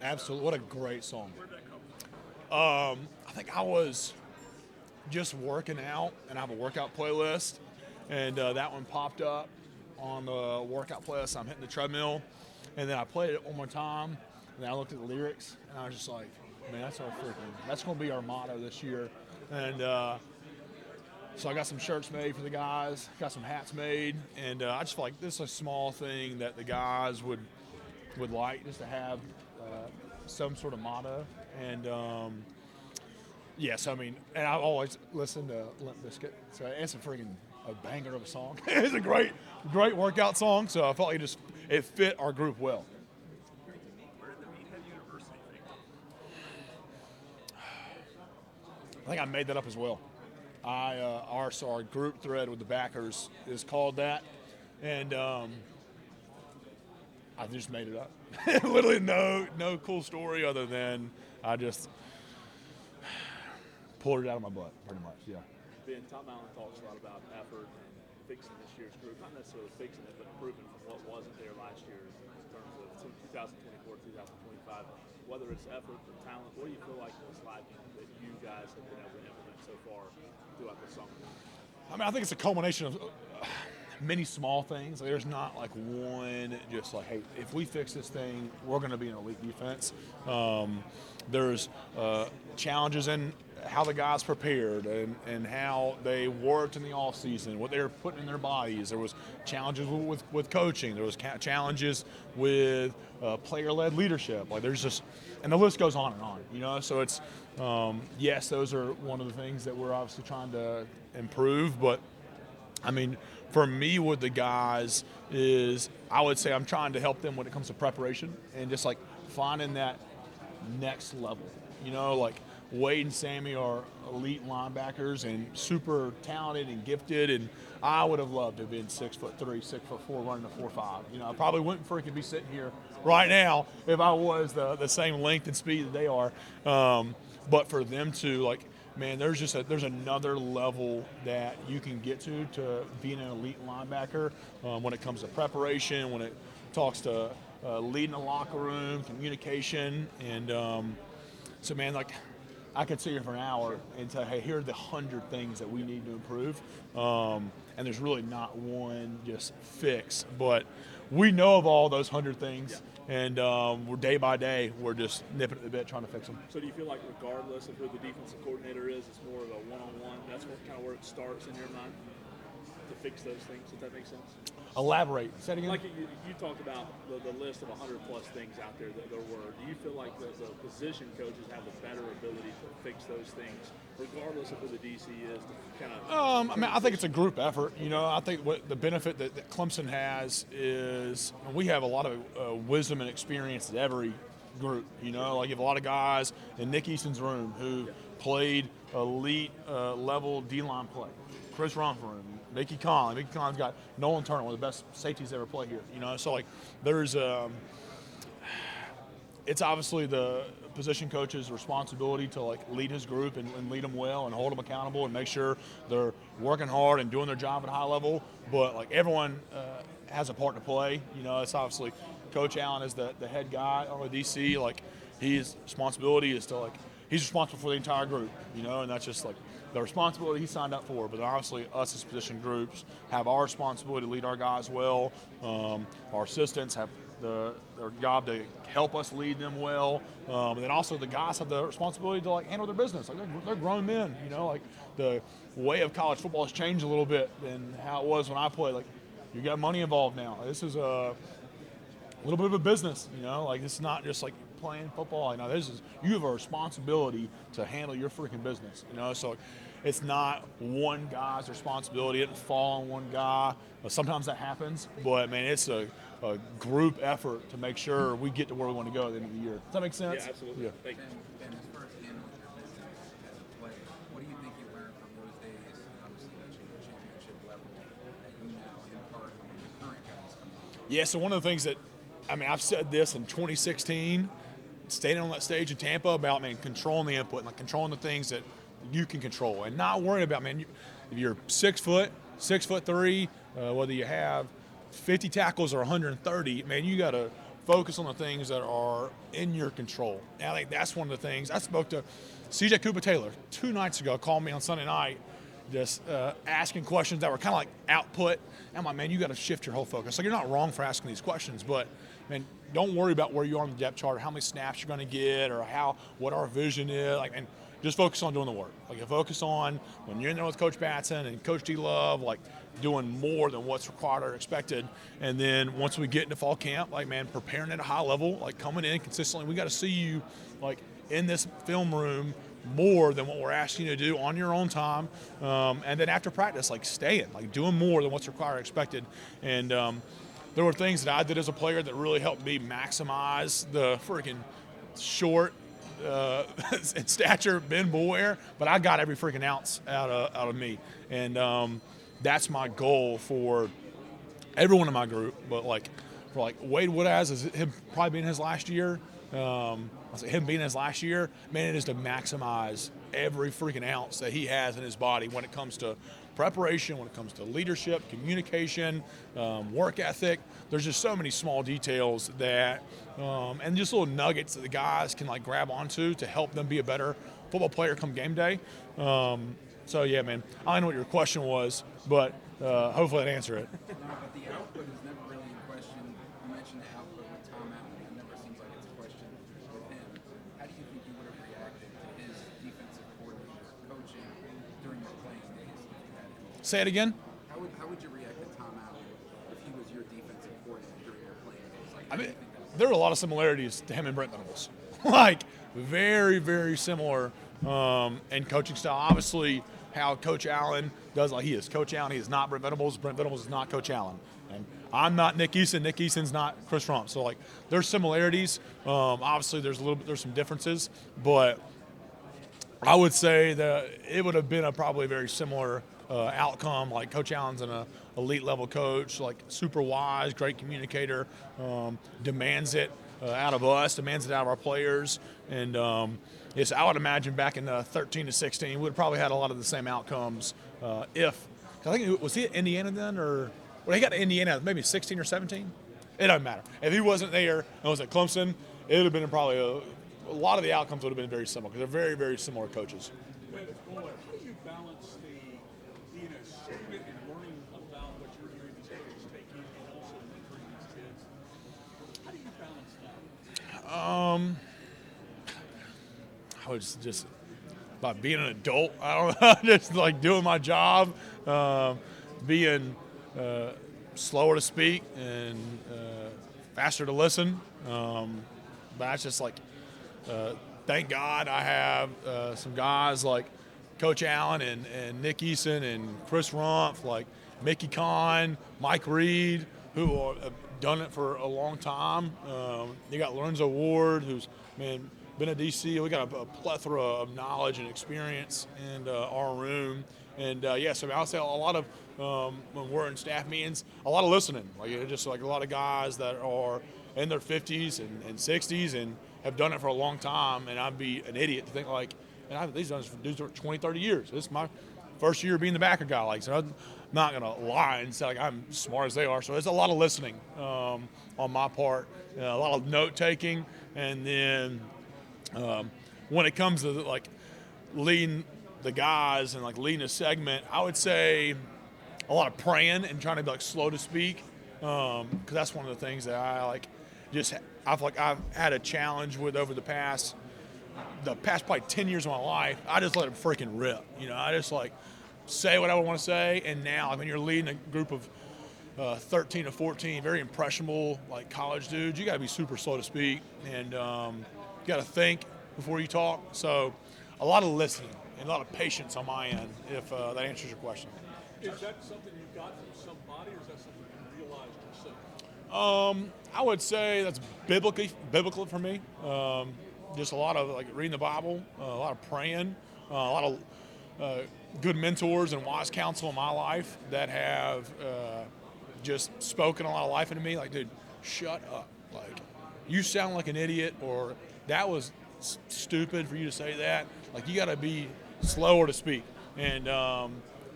Absolutely. What a great song. Where'd that come from? I think I was just working out, and I have a workout playlist, and that one popped up on the workout playlist. I'm hitting the treadmill, and then I played it one more time, and then I looked at the lyrics, and I was just like, man, that's going to be our motto this year. And so I got some shirts made for the guys, got some hats made, and I just feel like this is a small thing that the guys would like, just to have some sort of motto. And yes, I mean, and I've always listened to Limp Bizkit, so it's a freaking a banger of a song. It's a great workout song. So I felt like it fit our group well. Where did the Meathead University thing come I think I made that up as well. Our group thread with the backers is called that, and I just made it up. Literally no cool story other than I just pulled it out of my butt, pretty much. Yeah. Ben, Tom Allen talks a lot about effort and fixing this year's group. Not necessarily fixing it, but improving from what wasn't there last year in terms of 2024, 2025. Whether it's effort or talent, what do you feel like was lacking that you guys have been able to implement so far throughout the summer? I mean, I think it's a culmination of many small things. There's not like one just like, hey, if we fix this thing, we're going to be an elite defense. There's challenges in how the guys prepared and how they worked in the off season, what they were putting in their bodies. There was challenges with coaching. There was challenges with player-led leadership. Like there's just, and the list goes on and on. You know, so it's yes, those are one of the things that we're obviously trying to improve. But I mean, for me with the guys is I would say I'm trying to help them when it comes to preparation and just like finding that next level. You know, like Wade and Sammy are elite linebackers and super talented and gifted, and I would have loved to have been 6'3", 6'4", running a 4.5. You know, I probably wouldn't freaking be sitting here right now if I was the same length and speed that they are. But for them to like, man, there's another level that you can get to being an elite linebacker when it comes to preparation, when it talks to leading the locker room, communication, and so man, like I could sit here for an hour and say, hey, here are the 100 things that we need to improve, and there's really not one just fix, but we know of all those 100 things. Yeah. And we're day by day, we're just nipping at the bit trying to fix them. So do you feel like regardless of who the defensive coordinator is, it's more of a one-on-one? That's kind of where it starts in your mind to fix those things, if that makes sense? Elaborate. Say it again. Like you talked about the list of 100-plus things out there that there were. Do you feel like the position coaches have a better ability to fix those things, regardless of who the DC is, to kind of I mean, I think it's a group effort. You know, I think what the benefit that Clemson has is we have a lot of wisdom and experience at every group. You know, like you have a lot of guys in Nick Easton's room who played elite level D-line play. Chris Rumford, Mickey Conlon. Mickey Conlon's got Nolan Turner, one of the best safeties ever played here. You know, so like there's it's obviously the position coach's responsibility to like lead his group and lead them well and hold them accountable and make sure they're working hard and doing their job at a high level. But like everyone has a part to play. You know, it's obviously Coach Allen is the head guy on the DC. Like his responsibility is to like he's responsible for the entire group. You know, and that's just like the responsibility he signed up for, but obviously us as position groups have our responsibility to lead our guys well. Our assistants have their job to help us lead them well. And then also the guys have the responsibility to like handle their business. Like they're grown men, you know, like the way of college football has changed a little bit than how it was when I played. Like you got money involved now. This is a little bit of a business, you know, like it's not just like playing football. You know, you have a responsibility to handle your freaking business, you know, so it's not one guy's responsibility. It doesn't fall on one guy. Sometimes that happens, but man, it's a group effort to make sure we get to where we want to go at the end of the year. Does that make sense? Yeah, absolutely. Yeah. Thank you. Ben, as far as handling your business as a player, what do you think you learned from those days, obviously reaching the championship level that you now impart on the current guys coming on? Yeah, so one of the things that, I mean, I've said this in 2016, standing on that stage in Tampa about, man, controlling the input, like controlling the things that you can control and not worrying about, man, if you're 6 foot, 6'3", whether you have 50 tackles or 130, man, you got to focus on the things that are in your control. And I think that's one of the things. I spoke to CJ Cooper Taylor 2 nights ago, called me on Sunday night, just asking questions that were kind of like output. And I'm like, man, you got to shift your whole focus. Like, you're not wrong for asking these questions, but man, don't worry about where you are on the depth chart, or how many snaps you're going to get, or what our vision is. Like, and just focus on doing the work. Like, you focus on when you're in there with Coach Batson and Coach D Love, like doing more than what's required or expected. And then once we get into fall camp, like, man, preparing at a high level, like coming in consistently. We got to see you like in this film room more than what we're asking you to do on your own time. And then after practice, like staying, like doing more than what's required or expected. And there were things that I did as a player that really helped me maximize the freaking short in stature Ben Boulware, but I got every freaking ounce out of me. And that's my goal for everyone in my group. But like for like Wade Woodaz, is him probably being his last year. Him being his last year, man, it is to maximize every freaking ounce that he has in his body when it comes to preparation, when it comes to leadership, communication, work ethic. There's just so many small details that, and just little nuggets that the guys can like grab onto to help them be a better football player come game day. So yeah, man, I don't know what your question was, but hopefully I'd answer it. No, but the output is never really in question. You mentioned the output with Tom Allen. It never seems like it's a question with him. How do you think you would have reacted to his defensive coordinator coaching during your playing days if you had him? Say it again. How would you react to Tom Allen if he was your defensive coordinator during your playing days? Like, I how do mean, you think that there are a lot of similarities to him and Brent Venables. Like, very, very similar in coaching style. Obviously, how Coach Allen does, like he is Coach Allen, he is not Brent Venables. Brent Venables is not Coach Allen. And I'm not Nick Eason. Nick Eason's not Chris Rump. So, like, there's similarities. Obviously, there's some differences. But I would say that it would have been probably a very similar outcome. Like, Coach Allen's an elite level coach, like super wise, great communicator, demands it out of us, demands it out of our players. And yes, I would imagine back in 13 to 16, we would have probably had a lot of the same outcomes if, I think, was he at Indiana then, or well, he got to Indiana maybe 16 or 17? It doesn't matter. If he wasn't there and was at Clemson, it would have been probably a lot of the outcomes would have been very similar because they're very, very similar coaches. How do you balance being a student and learning about what you're hearing these coaches take in and also mentoring these kids? How do you balance that? I was just about being an adult. I don't know, just like doing my job, being slower to speak and faster to listen. But that's just like, thank God I have some guys like Coach Allen and Nick Eason and Chris Rumpf, like Mickey Kahn, Mike Reed, who have done it for a long time. You got Lorenzo Ward, who's been at DC. We got a plethora of knowledge and experience in our room. And so I'll say a lot of when we're in staff meetings, a lot of listening. Like, it's just like a lot of guys that are in their 50s and 60s and have done it for a long time. And I'd be an idiot to think like, and these done this for 20, 30 years. This is my first year being the backer guy. Like, so I'm not gonna lie and say like I'm smart as they are. So there's a lot of listening on my part, a lot of note taking, and then when it comes to like leading the guys and like leading a segment, I would say a lot of praying and trying to be like slow to speak, because that's one of the things that I like. I've had a challenge with over the past probably 10 years of my life. I just let it freaking rip. I just like say what I want to say. And now, when you're leading a group of 13 to 14 very impressionable like college dudes, you got to be super slow to speak, and you got to think before you talk. So a lot of listening and a lot of patience on my end, if that answers your question. Is that something you got from somebody, or is that something you realized yourself? I would say that's biblical for me. Just a lot of like reading the Bible, a lot of praying, a lot of good mentors and wise counsel in my life that have just spoken a lot of life into me. Like, dude, shut up. Like, you sound like an idiot, or that was stupid for you to say that. Like, you got to be slower to speak. And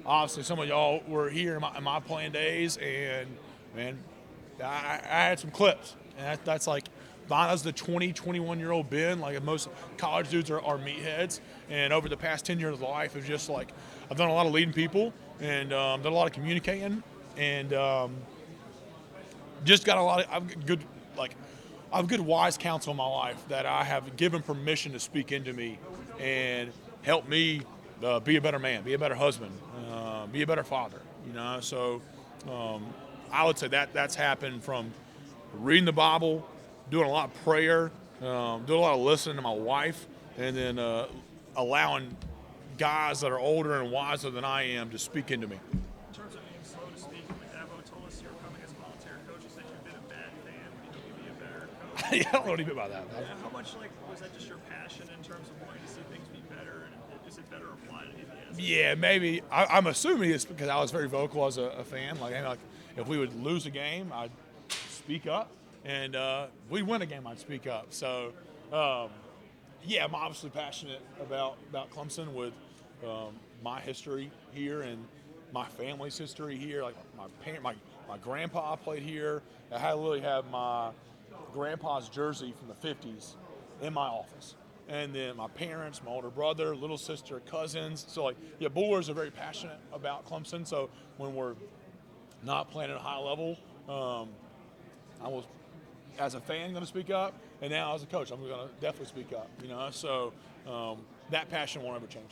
obviously, some of y'all were here in my playing days, and man, I had some clips, And that's like, mine was the 20, 21-year-old Ben. Like most college dudes are meatheads. And over the past 10 years of life, it's just like I've done a lot of leading people and done a lot of communicating and just got a lot of I have good wise counsel in my life that I have given permission to speak into me and help me be a better man, be a better husband, be a better father. So I would say that's happened from reading the Bible, doing a lot of prayer, doing a lot of listening to my wife, and then allowing guys that are older and wiser than I am to speak into me. In terms of being slow to speak, when Davo told us you were coming as a volunteer coach, he said you've been a bad fan, but you could be a better coach. Yeah, I don't know what he meant by that. How much was that just your passion in terms of wanting to see things be better, and is it better applied to DBS? Yeah, maybe. I'm assuming it's because I was very vocal as a fan. Like if we would lose a game, I'd speak up, and we win a game, I'd speak up. So, yeah, I'm obviously passionate about Clemson with my history here and my family's history here. Like my grandpa played here. I literally have my grandpa's jersey from the 50s in my office. And then my parents, my older brother, little sister, cousins. So Boulwares are very passionate about Clemson. So when we're not playing at a high level, I was, as a fan, going to speak up, and now as a coach, I'm going to definitely speak up. So that passion won't ever change.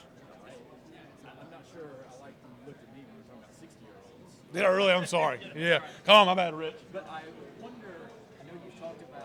I'm not sure I like when you looked at me when you were talking about 60-year-olds. Yeah, really, I'm sorry. Yeah, come on, my bad, Rich. But I wonder, I know you've talked about